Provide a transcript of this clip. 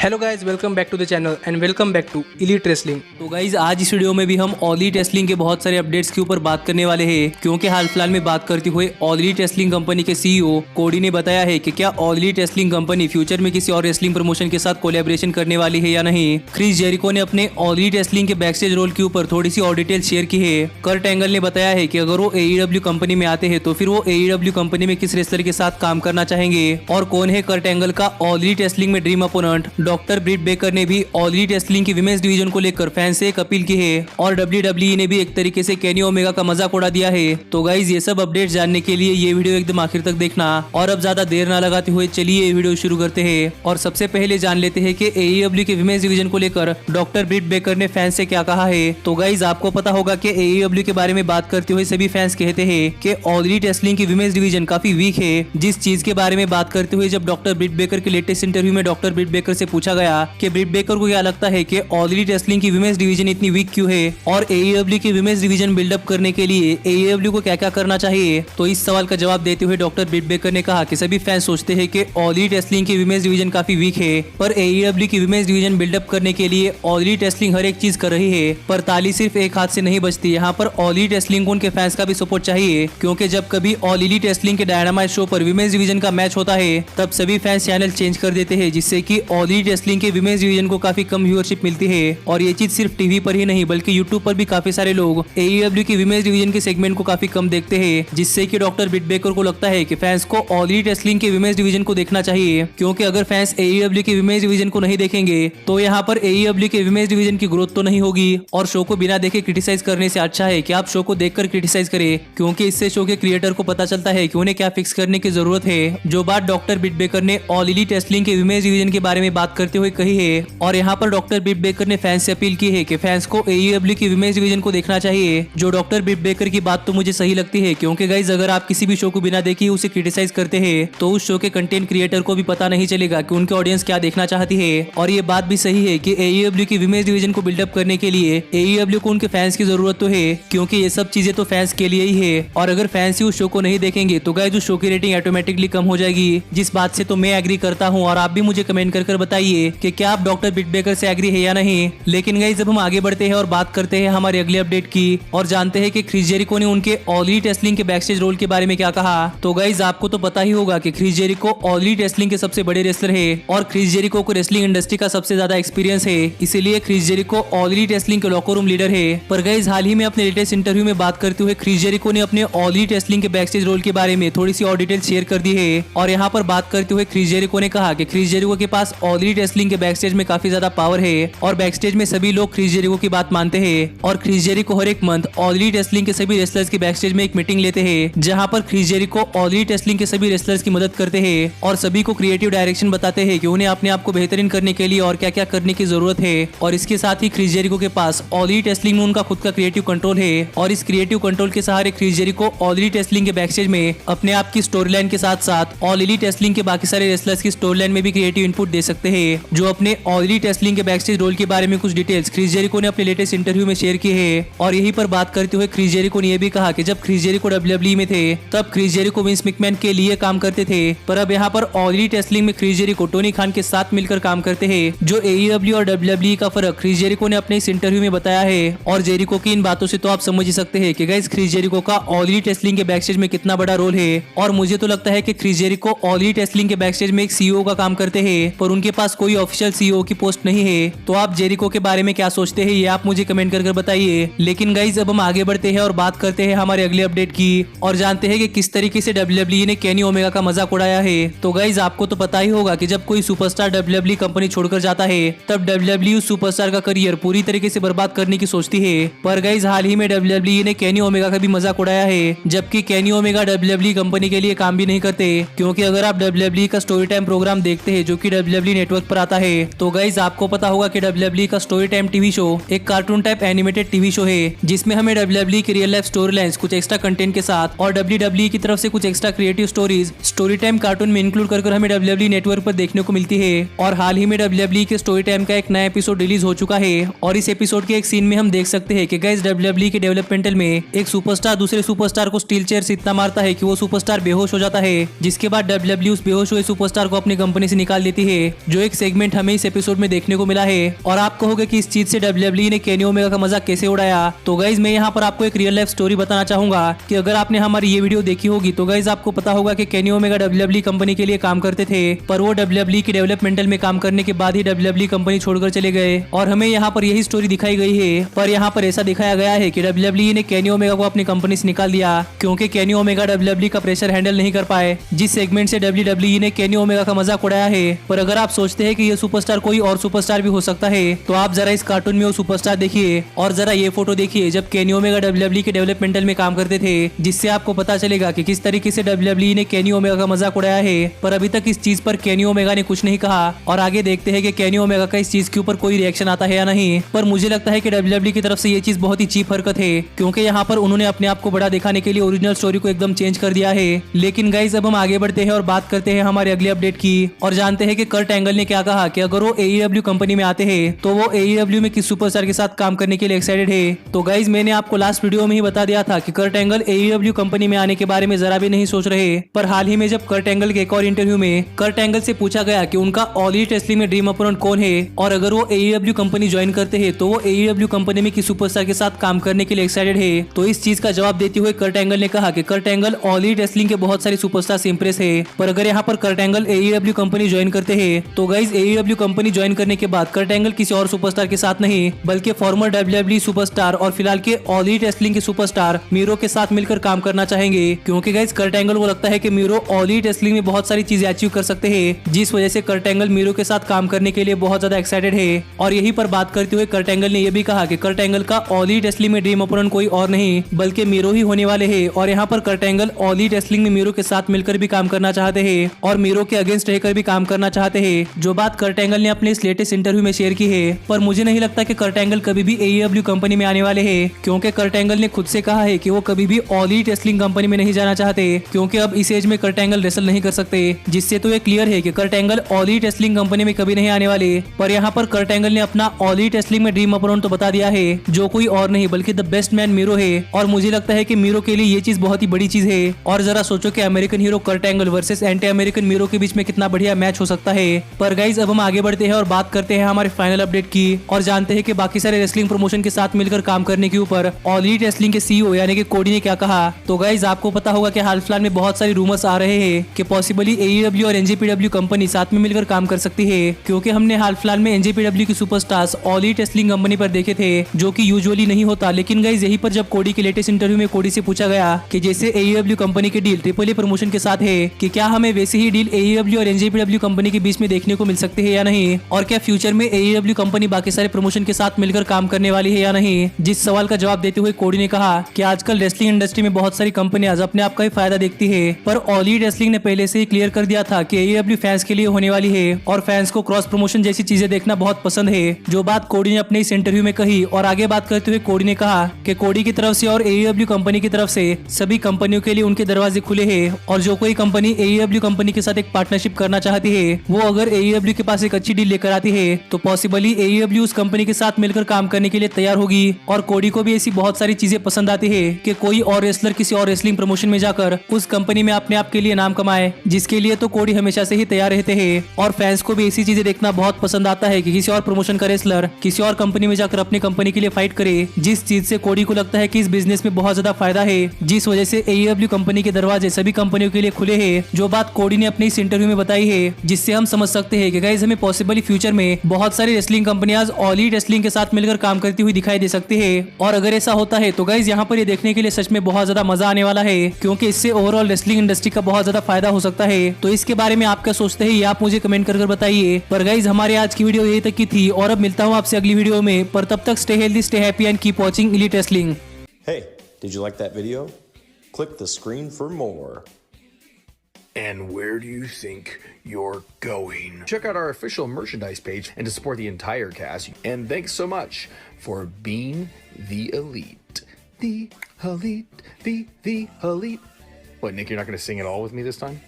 Hello guys, welcome back to the channel and welcome back to Elite Wrestling. तो guys आज इस video में भी हम ऑल एलीट रेसलिंग के बहुत सारे अपडेट्स के ऊपर बात करने वाले हैं, क्योंकि हाल फिलहाल में बात करते हुए ऑल एलीट रेसलिंग कंपनी के सीईओ कोडी ने बताया है कि क्या all Elite wrestling company future में किसी और रेसलिंग प्रमोशन के साथ कोलैबोरेशन करने वाली है या नहीं। क्रिस जेरिको ने अपने ऑल एलीट रेसलिंग के बैकस्टेज रोल के ऊपर थोड़ी सी और डिटेल शेयर की है। कर्ट एंगल ने बताया है कि अगर वो एईडब्ल्यू कंपनी में आते हैं तो फिर वो एईडब्ल्यू कंपनी में किस रेसलर के साथ काम करना चाहेंगे और कौन है कर्ट एंगल का ऑल एलीट रेसलिंग में ड्रीम अपोनेंट। डॉक्टर ब्रिट बेकर ने भी ऑल एलीट रेसलिंग की विमेंस डिवीजन को लेकर फैंस से एक अपील की है और डब्ल्यूडब्ल्यूई ने भी एक तरीके से केनी ओमेगा का मजाक उड़ा दिया है। तो गाइज ये सब अपडेट्स जानने के लिए ये वीडियो एकदम आखिर तक देखना और अब ज्यादा देर ना लगाते हुए चलिए ये वीडियो शुरू करते हैं। और सबसे पहले जान लेते हैं कि एईडब्ल्यू के विमेंस डिवीजन को लेकर डॉक्टर ब्रिट बेकर ने फैंस से क्या कहा है। तो गाइज आपको पता होगा कि एईडब्ल्यू के बारे में बात करते हुए सभी फैंस कहते हैं कि ऑल एलीट रेसलिंग की विमेंस डिवीजन काफी वीक है। जिस चीज के बारे में बात करते हुए जब डॉक्टर ब्रिट बेकर के लेटेस्ट इंटरव्यू में डॉक्टर ब्रिट बेकर से पूछा गया कि ब्रिट बेकर को क्या लगता है कि ऑल एलीट रेसलिंग की विमेंस डिवीजन इतनी वीक क्यों है और एईडब्ल्यू की विमेंस डिवीजन बिल्डअप करने के लिए एईडब्ल्यू को क्या क्या करना चाहिए, तो इस सवाल का जवाब देते हुए डॉक्टर ब्रिट बेकर ने कहा कि सभी फैंस सोचते हैं कि ऑल एलीट रेसलिंग की विमेंस डिवीजन काफी वीक है, पर एईडब्ल्यू की विमेंस डिवीजन बिल्डअप करने के लिए ऑल एलीट रेसलिंग हर एक चीज कर रही है। पर ताली सिर्फ एक हाथ से नहीं बजती, यहाँ पर ऑल एलीट रेसलिंग को उनके फैंस का भी सपोर्ट चाहिए, क्योंकि जब कभी ऑल एलीट रेसलिंग के डायनामाइट शो पर विमेंस डिवीजन का मैच होता है तब सभी फैंस चैनल चेंज कर देते हैं, जिससे कि ऑल एलीट रेसलिंग के विमेंस डिवीजन को काफी कम व्यूअरशिप मिलती है। और ये चीज सिर्फ टीवी पर ही नहीं बल्कि यूट्यूब पर भी काफी सारे लोग एईडब्ल्यू की विमेंस डिवीजन के सेगमेंट को काफी कम देखते हैं, जिससे कि डॉक्टर ब्रिट बेकर को लगता है कि फैंस को ऑल एलीट रेसलिंग के विमेंस डिवीजन को देखना चाहिए, क्योंकि अगर फैंस एईडब्ल्यू के विमेंस डिवीजन को नहीं देखेंगे तो यहाँ पर एईडब्ल्यू के विमेंस डिवीजन की ग्रोथ तो नहीं होगी। और शो को बिना देखे क्रिटिसाइज करने से अच्छा है कि आप शो को देखकर क्रिटिसाइज करें, क्योंकि इससे शो के क्रिएटर को पता चलता है कि उन्हें क्या फिक्स करने की जरूरत है। जो बात डॉक्टर ब्रिट बेकर ने ऑल एलीट रेसलिंग के विमेंस डिवीजन के बारे में बात करते हुए कही है। और यहाँ पर डॉक्टर ब्रिट बेकर ने फैंस से अपील की है कि फैंस को एईडब्ल्यू की विमेंस डिवीजन को देखना चाहिए। जो डॉक्टर ब्रिट बेकर की बात तो मुझे सही लगती है, क्योंकि गाइज अगर आप किसी भी शो को बिना देखे उसे क्रिटिसाइज करते हैं तो उस शो के कंटेंट क्रिएटर को भी पता नहीं चलेगा कि उनके ऑडियंस क्या देखना चाहती है। और ये बात भी सही है कि एईडब्ल्यू की विमेंस डिवीजन को बिल्डअप करने के लिए एईडब्ल्यू को उनके फैंस की जरूरत तो है, क्योंकि ये सब चीजें तो फैंस के लिए ही है। और अगर फैंस ही उस शो को नहीं देखेंगे तो गाइज उस शो की रेटिंग ऑटोमेटिकली कम हो जाएगी। जिस बात से तो मैं एग्री करता हूँ और आप भी मुझे कमेंट कर बताइए कि क्या आप डॉक्टर ब्रिट बेकर से एग्री है या नहीं। लेकिन गाइज जब हम आगे बढ़ते हैं और बात करते हैं हमारे अगले अपडेट की और जानते हैं कि क्रिस जेरिको ने उनके ऑल एलीट रेसलिंग के बैकस्टेज रोल के बारे में क्या कहा। तो गाइज आपको तो पता ही होगा कि Chris Jericho All Elite Wrestling के सबसे बड़े रेसलर है और क्रिस जेरिको को रेसलिंग इंडस्ट्री का सबसे ज्यादा एक्सपीरियंस है, इसीलिए Chris Jericho All Elite Wrestling के लॉकर रूम लीडर है। पर गाइज हाल ही में अपने लेटेस्ट इंटरव्यू में बात करते हुए क्रिस जेरिको ने अपने ऑल एलीट रेसलिंग के बैकस्टेज रोल के बारे में थोड़ी सी और डिटेल शेयर कर दी है। और यहाँ पर बात करते हुए क्रिस जेरिको ने कहा कि क्रिस जेरिको के पास ऑल एलीट रेसलिंग के बैकस्टेज में काफी ज्यादा पावर है और बैकस्टेज में सभी लोग क्रिस जेरिको की बात मानते हैं। और क्रिस जेरिको हर एक मंथ ऑल एलीट रेसलिंग के सभी रेसलर्स के बैकस्टेज में एक मीटिंग लेते हैं, जहां पर Chris Jericho All Elite Wrestling के सभी रेसलर्स की मदद करते हैं और सभी को क्रिएटिव डायरेक्शन बताते हैं कि उन्हें अपने आप को बेहतरीन करने के लिए और क्या क्या करने की जरूरत है। और इसके साथ ही क्रिस जेरिको के पास ऑल एलीट रेसलिंग में उनका खुद का क्रिएटिव कंट्रोल है और इस क्रिएटिव कंट्रोल के सहारे Chris Jericho All Elite Wrestling के बैकस्टेज में अपने आप की स्टोरी लाइन के साथ साथ ऑल एलीट रेसलिंग के बाकी सारे रेसलर्स की स्टोरी लाइन में भी क्रिएटिव इनपुट दे सकते हैं। जो अपने ऑल एलीट रेसलिंग के बैकस्टेज रोल के बारे में कुछ डिटेल्स क्रिस जेरिको ने अपने लेटेस्ट इंटरव्यू में शेयर की है। और यही पर बात करते हुए क्रिस जेरिको ने यह भी कहा कि जब क्रिस जेरिको डब्ल्यूडब्ल्यूई में थे तब क्रिस जेरिको विंस मैकमैन के लिए काम करते थे, पर अब यहाँ पर ऑल एलीट रेसलिंग में क्रिस जेरिको टोनी खान के साथ मिलकर काम करते हैं। जो एईडब्ल्यू और डब्ल्यूडब्ल्यूई का फर्क क्रिस जेरिको ने अपने इस इंटरव्यू में बताया है। और जेरिको की इन बातों से तो आप समझ ही सकते हैं कि गाइस क्रिस जेरिको का ऑल एलीट रेसलिंग के बैकस्टेज में कितना बड़ा रोल है। और मुझे तो लगता है कि Chris Jericho All Elite Wrestling के बैकस्टेज में एक सीईओ का काम करते हैं, पर उनके पास कोई ऑफिशियल सीईओ की पोस्ट नहीं है। तो आप जेरिको के बारे में क्या सोचते हैं ये आप मुझे कमेंट कर बताइए। लेकिन गाइज अब हम आगे बढ़ते हैं और बात करते हैं हमारे अगले अपडेट की और जानते हैं कि किस तरीके से डब्ल्यूडब्ल्यूई ने केनी ओमेगा का मजाक उड़ाया है। तो गाइज आपको तो पता ही होगा कि जब कोई सुपरस्टार डब्ल्यूडब्ल्यूई कंपनी छोड़कर जाता है तब डब्ल्यूडब्ल्यूई सुपरस्टार का करियर पूरी तरीके से बर्बाद करने की सोचती है। पर गाइज हाल ही में डब्ल्यूडब्ल्यूई ने केनी ओमेगा का भी मजाक उड़ाया है, जबकि केनी ओमेगा डब्ल्यूडब्ल्यूई कंपनी के लिए काम भी नहीं करते, क्योंकि अगर आप डब्ल्यूडब्ल्यूई का स्टोरी टाइम प्रोग्राम देखते हैं जो कि डब्ल्यूडब्ल्यूई नेटवर्क पर आता है तो गाइज आपको पता होगा कि डब्ल्यूडब्ल्यूई का स्टोरी टाइम टीवी शो एक cartoon type animated TV show है, जिसमें हमें डब्ल्यूडब्ल्यूई की रियल लाइफ स्टोरी लाइंस कुछ एक्स्ट्रा कंटेंट के साथ और डब्ल्यूडब्ल्यूई की तरफ से कुछ extra creative stories story time cartoon में इंक्लूड कर हमें डब्ल्यूडब्ल्यूई नेटवर्क पर देखने को मिलती है। और हाल ही में डब्ल्यूडब्ल्यूई के स्टोरी टाइम का एक नया एपिसोड रिलीज हो चुका है और इस एपिसोड के एक सीन में हम देख सकते हैं कि गाइस डब्ल्यूडब्ल्यूई के डेवलपमेंटल में एक सुपरस्टार दूसरे सुपरस्टार को स्टील चेयर से इतना मारता है कि वो सुपरस्टार बेहोश हो जाता है, जिसके बाद डब्ल्यूडब्ल्यूई उस बेहोश हुए सुपरस्टार को अपनी कंपनी से निकाल देती है। जो एक एक सेगमेंट हमें इस एपिसोड में देखने को मिला है और आप कहोगे कि इस चीज से WWE ने केनी ओमेगा का मजाक कैसे उड़ाया। तो गाइज मैं यहाँ पर आपको एक रियल लाइफ स्टोरी बताना चाहूंगा कि अगर आपने हमारी ये वीडियो देखी होगी तो गाइज आपको पता होगा कि केनी ओमेगा WWE कंपनी के लिए काम करते थे, पर वो WWE की डेवलपमेंटल में काम करने के बाद ही WWE कंपनी छोड़कर चले गए और हमें यहाँ पर यही स्टोरी दिखाई गई है। पर यहाँ पर ऐसा दिखाया गया है कि WWE ने केनी ओमेगा को अपनी कंपनी से निकाल दिया क्योंकि केनी ओमेगा WWE का प्रेशर हैंडल नहीं कर पाए, जिस सेगमेंट से WWE ने केनी ओमेगा का मजाक उड़ाया है। पर अगर आप सोचते हैं कि ये सुपरस्टार कोई और सुपरस्टार भी हो सकता है तो आप जरा इस कार्टून में वो सुपरस्टार देखिए और जरा ये फोटो देखिए जब केनी ओमेगा WWE के डेवलपमेंटल में काम करते थे, जिससे आपको पता चलेगा कि किस तरीके से WWE ने केनी ओमेगा का मजाक उड़ाया है। पर अभी तक इस चीज पर केनी ओमेगा ने कुछ नहीं कहा और आगे देखते हैं कि केनी ओमेगा का इस चीज के ऊपर कोई रिएक्शन आता है या नहीं। पर मुझे लगता है कि WWE की तरफ से ये चीज बहुत ही चीप हरकत है क्योंकि यहाँ पर उन्होंने अपने आप को बड़ा दिखाने के लिए ओरिजिनल स्टोरी को एकदम चेंज कर दिया है। लेकिन गाइज अब हम आगे बढ़ते हैं और बात करते हैं हमारे अगले अपडेट की और जानते हैं कि कर्ट एंगल ने क्या कहा कि अगर वो AEW कंपनी में आते हैं तो वो AEW में किस सुपरस्टार के साथ काम करने के लिए एक्साइटेड है। तो गाइज मैंने आपको लास्ट वीडियो में ही बता दिया था कि कर्ट एंगल AEW कंपनी में आने के बारे में जरा भी नहीं सोच रहे। पर हाल ही में जब कर्ट एंगल के एक और इंटरव्यू में कर्ट एंगल से पूछा गया कि उनका ऑल एलिट रेसलिंग में ड्रीम अपोनेंट कौन है और अगर वो AEW कंपनी ज्वाइन करते हैं तो वो AEW कंपनी में किस सुपरस्टार के साथ काम करने के लिए एक्साइटेड है, तो इस चीज का जवाब देते हुए कर्ट एंगल ने कहा कि Kurt Angle All Elite Wrestling के बहुत सारे सुपरस्टार से इंप्रेस है। पर अगर यहाँ पर Kurt Angle AEW company join करते हैं तो गाइज AEW कंपनी ज्वाइन करने के बाद कर्ट एंगल किसी और सुपरस्टार के साथ नहीं बल्कि फॉर्मर WWE सुपरस्टार और फिलहाल के ऑल एलिट रेसलिंग के सुपरस्टार मीरो के साथ मिलकर काम करना चाहेंगे क्योंकि गाइज कर्ट एंगल को लगता है कि मीरो ऑल एलिट रेसलिंग में बहुत सारी चीजें अचीव कर सकते हैं, जिस वजह से कर्ट एंगल मीरो के साथ काम करने के लिए बहुत ज्यादा एक्साइटेड है। और यही पर बात करते हुए कर्ट एंगल ने यह भी कहा कि कर्ट एंगल का ऑल एलिट रेसलिंग में ड्रीम अपोनेंट कोई और नहीं बल्कि मीरो ही होने वाले हैं। और यहाँ पर Kurt Angle All Elite Wrestling में मीरो के साथ मिलकर भी काम करना चाहते हैं और मीरो के अगेंस्ट रहकर भी काम करना चाहते हैं, जो बात कर्ट एंगल ने अपने इस लेटेस्ट इंटरव्यू में शेयर की है। पर मुझे नहीं लगता कि कर्ट एंगल कभी भी AEW कंपनी में आने वाले हैं क्योंकि कर्ट एंगल ने खुद से कहा है कि वो कभी भी ऑल एलिट रेसलिंग कंपनी में नहीं जाना चाहते क्योंकि अब इस एज में कर्ट एंगल रेसल नहीं कर सकते, जिससे तो ये क्लियर है कि Kurt Angle All Elite Wrestling company में कभी नहीं आने वाले। पर यहाँ पर कर्ट एंगल ने अपना ऑल एलिट रेसलिंग में ड्रीम अपोनेंट तो बता दिया है जो कोई और नहीं बल्कि द बेस्ट मैन मीरो है और मुझे लगता है कि मीरो के लिए ये चीज बहुत ही बड़ी चीज है। और जरा सोचो कि American hero Kurt Angle versus anti American Miro के बीच में कितना बढ़िया मैच हो सकता है। पर गाइज अब हम आगे बढ़ते हैं और बात करते हैं हमारे फाइनल अपडेट की और जानते हैं कि बाकी सारे रेसलिंग प्रमोशन के साथ मिलकर काम करने के ऊपर ऑल एलिट रेसलिंग के CEO यानी कि कोडी ने क्या कहा। तो गाइज आपको पता होगा कि हाल फिलहाल में बहुत सारी रूमर्स आ रहे हैं कि पॉसिबली AEW और NJPW कंपनी साथ में मिलकर काम कर सकती है क्योंकि हमने हाल फिलहाल में NJPW की superstars all Elite Wrestling company पर देखे थे जो कि यूजुअली नहीं होता। लेकिन गाइज यही पर जब कोडी के लेटेस्ट इंटरव्यू में कोडी से पूछा गया कि जैसे AEW कंपनी की डील ट्रिपल ए प्रमोशन के साथ है कि क्या हमें वैसे ही डील AEW और NJPW कंपनी के बीच में देखने को मिल सकती है या नहीं, और क्या फ्यूचर में AEW कंपनी बाकी सारे प्रमोशन के साथ मिलकर काम करने वाली है या नहीं। जिस सवाल का जवाब देते हुए कोडी ने कहा कि आजकल रेसलिंग इंडस्ट्री में बहुत सारी कंपनियां अपने आप का ही फायदा देखती है, पर ऑल एलिट रेसलिंग ने पहले से ही क्लियर कर दिया था कि AEW फैंस के लिए होने वाली है और फैंस को क्रॉस प्रमोशन जैसी चीजें देखना बहुत पसंद है, जो बात कोडी ने अपने इस इंटरव्यू में कही। और आगे बात करते हुए कोडी ने कहा कि कोडी की तरफ से और AEW कंपनी की तरफ से सभी कंपनियों के लिए उनके दरवाजे खुले हैं और जो कोई कंपनी AEW कंपनी के साथ एक पार्टनरशिप करना चाहती है वो अगर AEW के पास एक अच्छी डील लेकर आती है तो पॉसिबली AEW उस कंपनी के साथ मिलकर काम करने के लिए तैयार होगी। और कोडी को भी ऐसी बहुत सारी चीजें पसंद आती है कि कोई और रेसलर किसी और रेसलिंग प्रमोशन में जाकर उस कंपनी में अपने आप के लिए नाम कमाए, जिसके लिए तो कोडी हमेशा से ही तैयार रहते हैं। और फैंस को भी ऐसी चीजें देखना बहुत पसंद आता है कि किसी और प्रमोशन का रेसलर किसी और कंपनी में जाकर अपनी कंपनी के लिए फाइट करे, जिस चीज से कोडी को लगता है कि इस बिजनेस में बहुत ज्यादा फायदा है, जिस वजह से AEW कंपनी के दरवाजे सभी कंपनियों के लिए खुले हैं, जो बात कोडी ने अपने इस इंटरव्यू में बताई है, जिससे हम समझ सकते हैं कि गाइस हमें पॉसिबली फ्यूचर में बहुत सारी रेसलिंग कंपनियां ऑल एलिट रेसलिंग के साथ मिलकर काम करती हुई दिखाई दे सकती है। और अगर ऐसा होता है तो गाइस यहाँ पर ये देखने के लिए सच में बहुत ज्यादा मजा आने वाला है क्योंकि इससे ओवरऑल रेसलिंग इंडस्ट्री का बहुत ज्यादा फायदा हो सकता है। तो इसके बारे में आप क्या सोचते हैं ये आप मुझे कमेंट कर बताइए। पर गाइस हमारे आज की वीडियो यही तक की थी और अब मिलता हूँ आपसे अगली वीडियो में, पर तब तक stay healthy, stay happy and keep watching elite wrestling. Hey, did you like that video? Click the screen for more. And where do you think you're going? Check out our official merchandise page and to support the entire cast. And thanks so much for being the elite. The elite, the elite. What, Nick, you're not going to sing it all with me this time?